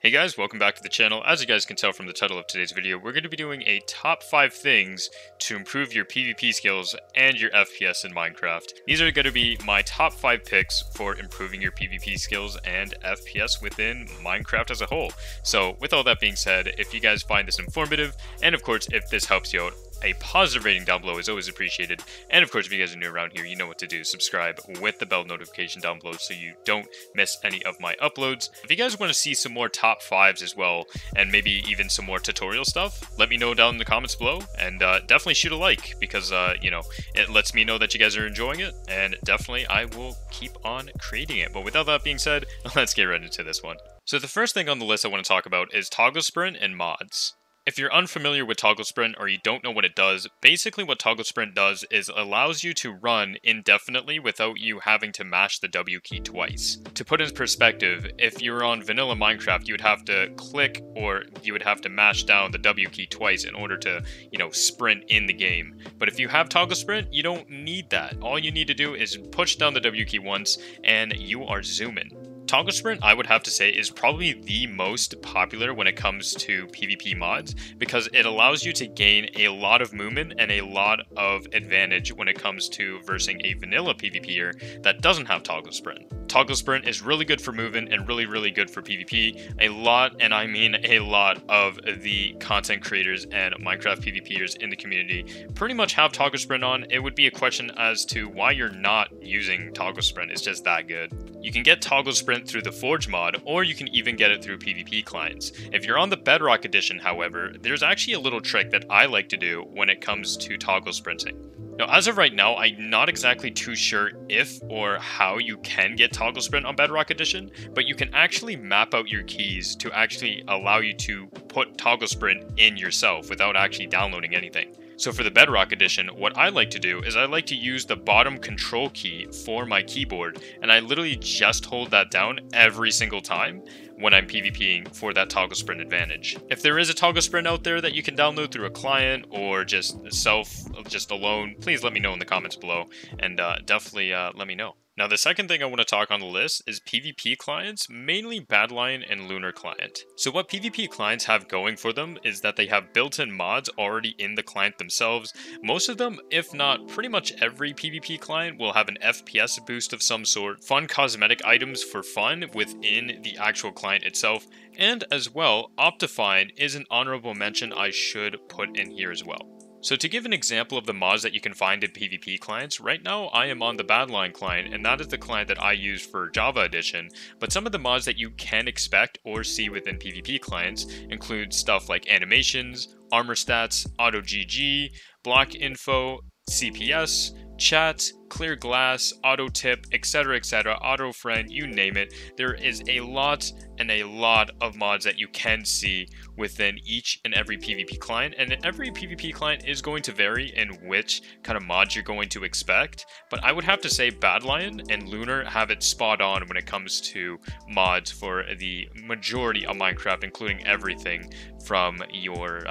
Hey guys, welcome back to the channel. As you guys can tell from the title of today's video, we're going to be doing a top 5 things to improve your PvP skills and your FPS in Minecraft. These are going to be my top 5 picks for improving your PvP skills and FPS within Minecraft as a whole. So with all that being said, if you guys find this informative, and of course if this helps you out, a positive rating down below is always appreciated. And of course, if you guys are new around here, you know what to do. Subscribe with the bell notification down below so you don't miss any of my uploads. If you guys want to see some more top 5s as well, and maybe even some more tutorial stuff, let me know down in the comments below. And definitely shoot a like, because, it lets me know that you guys are enjoying it. And definitely, I will keep on creating it. But without that being said, let's get right into this one. So the first thing on the list I want to talk about is toggle sprint and mods. If you're unfamiliar with toggle sprint or you don't know what it does, basically what toggle sprint does is allows you to run indefinitely without you having to mash the W key twice. To put in perspective, if you're on vanilla Minecraft, you would have to click or you would have to mash down the W key twice in order to, sprint in the game. But if you have toggle sprint, you don't need that. All you need to do is push down the W key once and you are zooming. Toggle sprint, I would have to say, is probably the most popular when it comes to PvP mods because it allows you to gain a lot of movement and a lot of advantage when it comes to versing a vanilla PvPer that doesn't have toggle sprint. Toggle sprint is really good for movement and really good for PvP. A lot, and I mean a lot, of the content creators and Minecraft PvPers in the community pretty much have toggle sprint on. It would be a question as to why you're not using toggle sprint. It's just that good. You can get toggle sprint through the Forge mod, or you can even get it through PvP clients. If you're on the Bedrock Edition, however, there's actually a little trick that I like to do when it comes to toggle sprinting. Now, as of right now, I'm not exactly too sure if or how you can get toggle sprint on Bedrock Edition, but you can actually map out your keys to actually allow you to put toggle sprint in yourself without actually downloading anything. So for the Bedrock Edition, what I like to do is I like to use the bottom control key for my keyboard, and I literally just hold that down every single time when I'm PvPing for that toggle sprint advantage. If there is a toggle sprint out there that you can download through a client or just alone, please let me know in the comments below, and definitely let me know. Now, the second thing I want to talk on the list is PvP clients, mainly Badlion and Lunar Client. So what PvP clients have going for them is that they have built-in mods already in the client themselves. Most of them, if not pretty much every PvP client, will have an FPS boost of some sort, fun cosmetic items for fun within the actual client itself, and as well, Optifine is an honorable mention I should put in here as well. So to give an example of the mods that you can find in PvP clients, right now I am on the Badlion client, and that is the client that I use for Java Edition, but some of the mods that you can expect or see within PvP clients include stuff like animations, armor stats, auto GG, block info, CPS, chat, clear glass, auto tip, etc, auto friend, you name it. There is a lot of mods that you can see within each and every PvP client, and every PvP client is going to vary in which kind of mods you're going to expect, but I would have to say Badlion and Lunar have it spot on when it comes to mods for the majority of Minecraft, including everything from your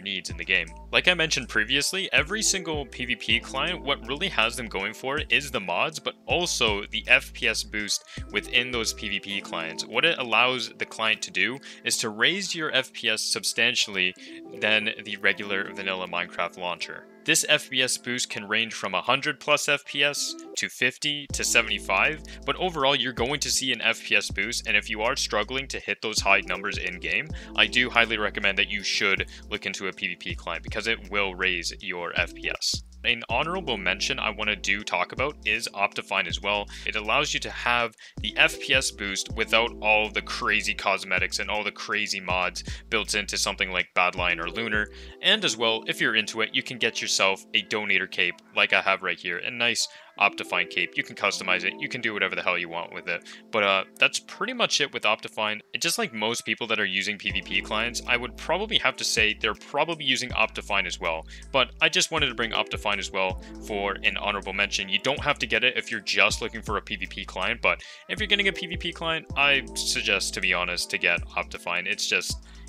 needs in the game. Like I mentioned previously, every single PvP client, what really has them going for it is the mods, but also the FPS boost within those PvP clients. What it allows the client to do is to raise your FPS substantially than the regular vanilla Minecraft launcher. This FPS boost can range from 100 plus FPS to 50 to 75, but overall you're going to see an FPS boost, and if you are struggling to hit those high numbers in game, I do highly recommend that you should look into a PvP client because it will raise your FPS. An honorable mention I want to talk about is Optifine as well. It allows you to have the FPS boost without all the crazy cosmetics and all the crazy mods built into something like Badlion or Lunar. And as well, if you're into it, you can get yourself a donator cape like I have right here, a nice Optifine cape. You can customize it, you can do whatever the hell you want with it, but that's pretty much it with Optifine. And just like most people that are using PvP clients, I would probably have to say they're probably using Optifine as well, but I just wanted to bring Optifine as well for an honorable mention. You don't have to get it if you're just looking for a PvP client, but if you're getting a PvP client, I suggest, to be honest, to get Optifine.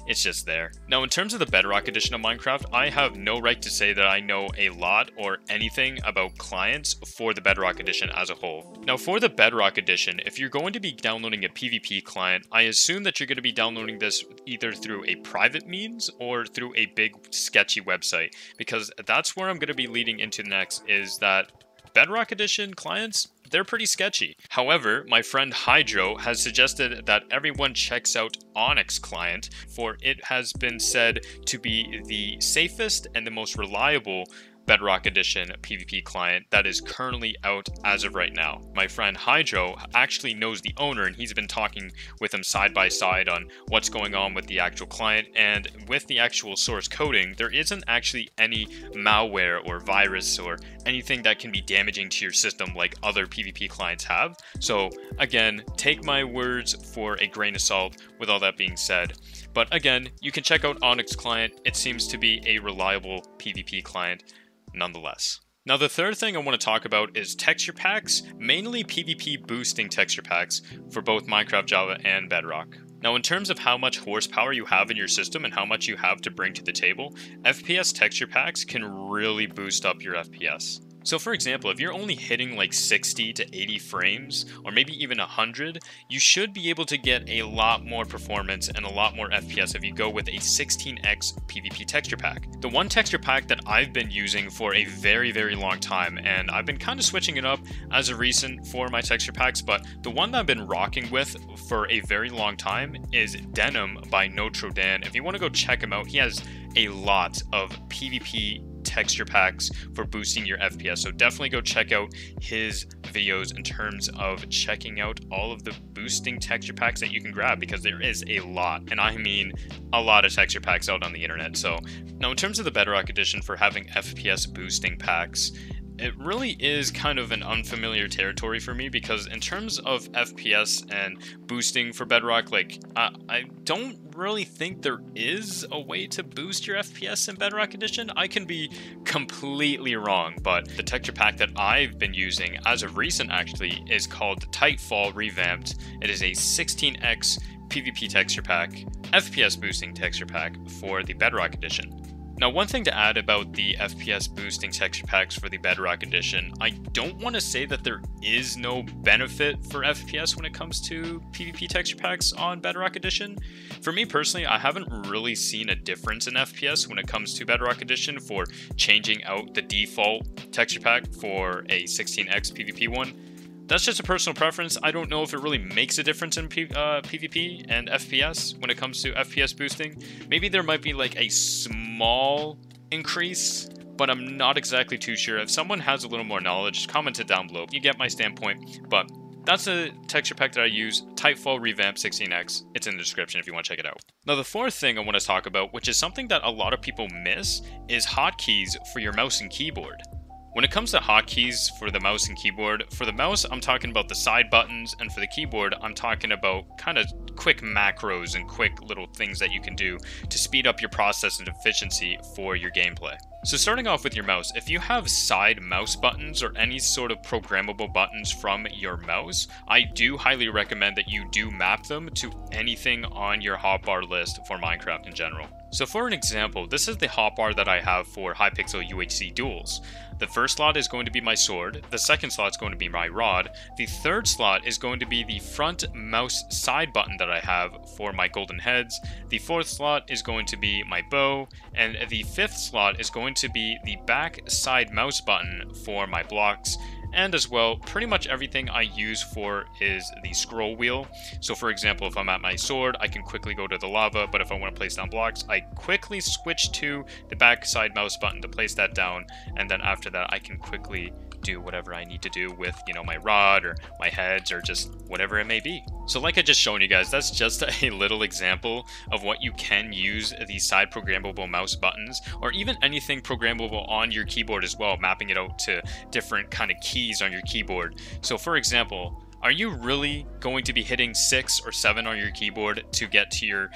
it's just there. Now, in terms of the Bedrock Edition of Minecraft, I have no right to say that I know a lot or anything about clients for the Bedrock Edition as a whole. Now, for the Bedrock Edition, if you're going to be downloading a PvP client, I assume that you're going to be downloading this either through a private means or through a big sketchy website, because that's where I'm going to be leading into next, is that Bedrock Edition clients, they're pretty sketchy. However, my friend Hydro has suggested that everyone checks out Onyx Client, for it has been said to be the safest and the most reliable Bedrock Edition PvP client that is currently out as of right now. My friend Hydro actually knows the owner, and he's been talking with him side by side on what's going on with the actual client, and with the actual source coding, there isn't actually any malware or virus or anything that can be damaging to your system like other PvP clients have. So again, take my words for a grain of salt with all that being said. But again, you can check out Onyx Client. It seems to be a reliable PvP client nonetheless. Now, the third thing I want to talk about is texture packs, mainly PvP boosting texture packs for both Minecraft Java and Bedrock. Now, in terms of how much horsepower you have in your system and how much you have to bring to the table, FPS texture packs can really boost up your FPS. So for example, if you're only hitting like 60 to 80 frames, or maybe even 100, you should be able to get a lot more performance and a lot more FPS if you go with a 16x PvP texture pack. The one texture pack that I've been using for a very long time, and I've been kind of switching it up as of recent for my texture packs, but the one that I've been rocking with for a very long time is Denim by Notre Dame. If you want to go check him out, he has a lot of PvP texture packs for boosting your FPS, so definitely go check out his videos in terms of checking out all of the boosting texture packs that you can grab, because there is a lot, and I mean a lot of texture packs out on the internet. So now, in terms of the Bedrock Edition for having FPS boosting packs, it really is kind of an unfamiliar territory for me, because in terms of FPS and boosting for Bedrock, like I don't really think there is a way to boost your FPS in Bedrock Edition. I can be completely wrong, but the texture pack that I've been using as of recent actually is called Tightfall Revamped. It is a 16x PvP texture pack, FPS boosting texture pack for the Bedrock Edition. Now, one thing to add about the FPS boosting texture packs for the Bedrock Edition, I don't want to say that there is no benefit for FPS when it comes to PvP texture packs on Bedrock Edition. For me personally, I haven't really seen a difference in FPS when it comes to Bedrock Edition for changing out the default texture pack for a 16x PvP one. That's just a personal preference. I don't know if it really makes a difference in PvP and FPS when it comes to FPS boosting. Maybe there might be like a small increase, but I'm not exactly too sure. If someone has a little more knowledge, comment it down below. You get my standpoint, but that's a texture pack that I use, Tightfall Revamp 16x. It's in the description if you want to check it out. Now, the fourth thing I want to talk about, which is something that a lot of people miss, is hotkeys for your mouse and keyboard. When it comes to hotkeys for the mouse and keyboard, for the mouse, I'm talking about the side buttons, and for the keyboard, I'm talking about kind of quick macros and quick little things that you can do to speed up your process and efficiency for your gameplay. So starting off with your mouse, if you have side mouse buttons or any sort of programmable buttons from your mouse, I do highly recommend that you do map them to anything on your hotbar list for Minecraft in general. So for an example, this is the hotbar that I have for Hypixel UHC duels. The first slot is going to be my sword, the second slot is going to be my rod, the third slot is going to be the front mouse side button that I have for my golden heads, the fourth slot is going to be my bow, and the fifth slot is going to be the back side mouse button for my blocks. And as well, pretty much everything I use for is the scroll wheel. So for example, if I'm at my sword, I can quickly go to the lava, but if I want to place down blocks, I quickly switch to the back side mouse button to place that down, and then after that I can quickly do whatever I need to do with, you know, my rod or my heads or just whatever it may be. So like I just shown you guys, that's just a little example of what you can use these side programmable mouse buttons, or even anything programmable on your keyboard as well, mapping it out to different kind of keys on your keyboard. So for example, are you really going to be hitting 6 or 7 on your keyboard to get to your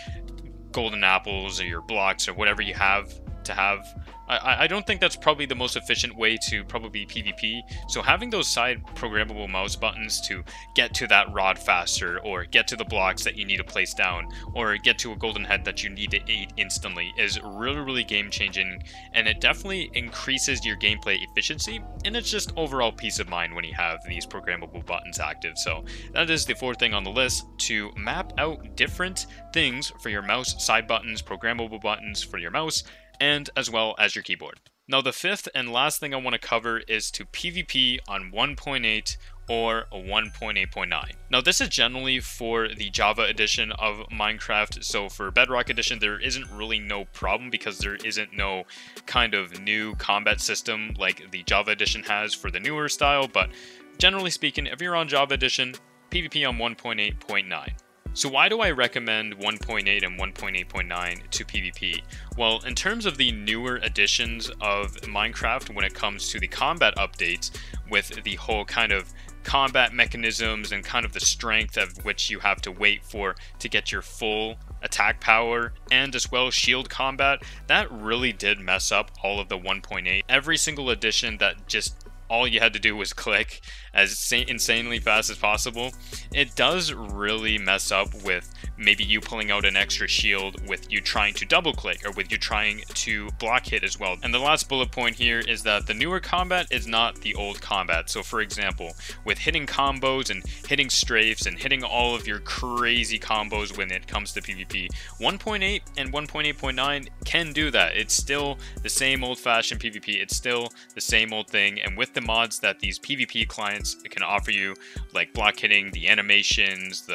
golden apples or your blocks or whatever you have to have. I don't think that's probably the most efficient way to probably PvP. So having those side programmable mouse buttons to get to that rod faster, or get to the blocks that you need to place down, or get to a golden head that you need to eat instantly is really game changing, and it definitely increases your gameplay efficiency, and it's just overall peace of mind when you have these programmable buttons active. So that is the fourth thing on the list, to map out different things for your mouse side buttons, programmable buttons for your mouse, and as well as your keyboard. Now the fifth and last thing I want to cover is to PvP on 1.8 or 1.8.9. Now this is generally for the Java edition of Minecraft, so for Bedrock Edition there isn't really no problem because there isn't no kind of new combat system like the Java edition has for the newer style, but generally speaking, if you're on Java Edition, PvP on 1.8.9. So why do I recommend 1.8 and 1.8.9 to PvP? Well, in terms of the newer editions of Minecraft, when it comes to the combat updates, with the whole kind of combat mechanisms and kind of the strength of which you have to wait for to get your full attack power, and as well shield combat, that really did mess up all of the 1.8. Every single edition that just all you had to do was click as insanely fast as possible, it does really mess up with maybe you pulling out an extra shield, with you trying to double click, or with you trying to block hit as well. And the last bullet point here is that the newer combat is not the old combat. So for example, with hitting combos and hitting strafes and hitting all of your crazy combos when it comes to PvP, 1.8 and 1.8.9 can do that. It's still the same old-fashioned PvP, it's still the same old thing, and with the mods that these PvP clients can offer you, like block hitting, the animations,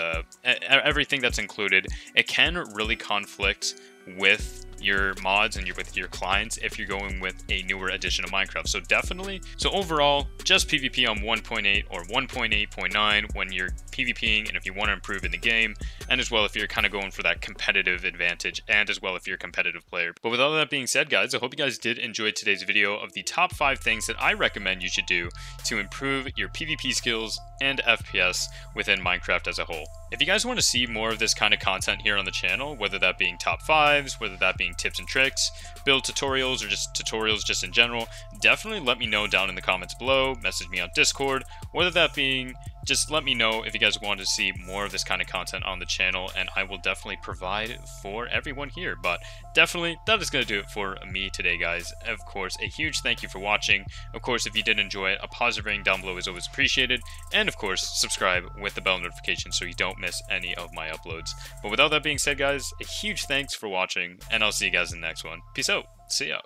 everything that's included, it can really conflict with your mods and with your clients if you're going with a newer edition of Minecraft. So definitely, so overall, just PvP on 1.8 or 1.8.9 when you're PvPing and if you want to improve in the game, and as well if you're kind of going for that competitive advantage, and as well if you're a competitive player. But with all that being said, guys, I hope you guys did enjoy today's video of the top 5 things that I recommend you should do to improve your PvP skills and FPS within Minecraft as a whole. If you guys want to see more of this kind of content here on the channel, whether that being top 5s, whether that being tips and tricks, build tutorials, or just tutorials just in general, definitely let me know down in the comments below, message me on Discord, whether that being, just let me know if you guys want to see more of this kind of content on the channel, and I will definitely provide for everyone here. But definitely, that is going to do it for me today, guys. Of course, a huge thank you for watching. Of course, if you did enjoy it, a positive rating down below is always appreciated. And of course, subscribe with the bell notification so you don't miss any of my uploads. But with all that being said, guys, a huge thanks for watching, and I'll see you guys in the next one. Peace out. See ya.